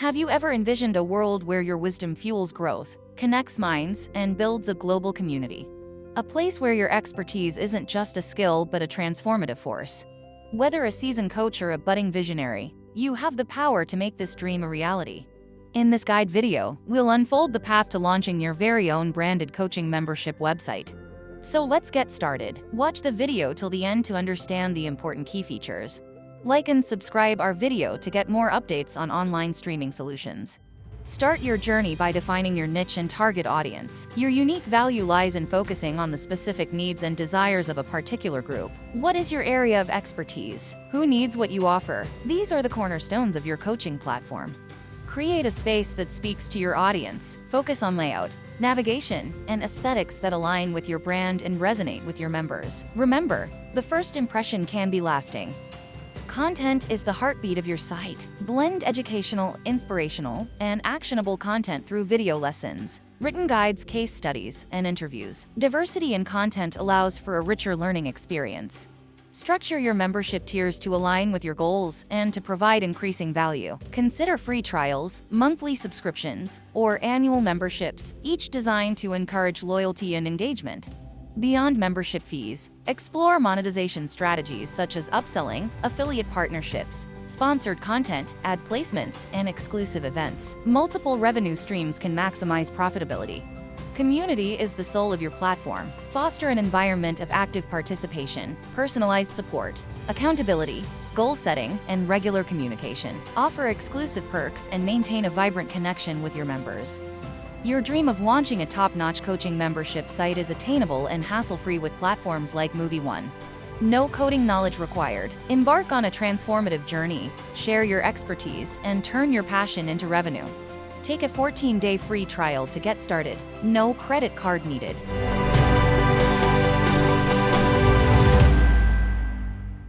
Have you ever envisioned a world where your wisdom fuels growth, connects minds, and builds a global community? A place where your expertise isn't just a skill but a transformative force. Whether a seasoned coach or a budding visionary, you have the power to make this dream a reality. In this guide video, we'll unfold the path to launching your very own branded coaching membership website. So let's get started. Watch the video till the end to understand the important key features. Like and subscribe our video to get more updates on online streaming solutions. Start your journey by defining your niche and target audience. Your unique value lies in focusing on the specific needs and desires of a particular group. What is your area of expertise? Who needs what you offer? These are the cornerstones of your coaching platform. Create a space that speaks to your audience. Focus on layout, navigation, and aesthetics that align with your brand and resonate with your members. Remember, the first impression can be lasting. Content is the heartbeat of your site. Blend educational, inspirational, and actionable content through video lessons, written guides, case studies, and interviews. Diversity in content allows for a richer learning experience. Structure your membership tiers to align with your goals and to provide increasing value. Consider free trials, monthly subscriptions, or annual memberships, each designed to encourage loyalty and engagement. Beyond membership fees, explore monetization strategies such as upselling, affiliate partnerships, sponsored content, ad placements, and exclusive events. Multiple revenue streams can maximize profitability. Community is the soul of your platform. Foster an environment of active participation, personalized support, accountability, goal setting, and regular communication. Offer exclusive perks and maintain a vibrant connection with your members. Your dream of launching a top-notch coaching membership site is attainable and hassle-free with platforms like MovieOne. No coding knowledge required. Embark on a transformative journey, share your expertise, and turn your passion into revenue. Take a 14-day free trial to get started. No credit card needed.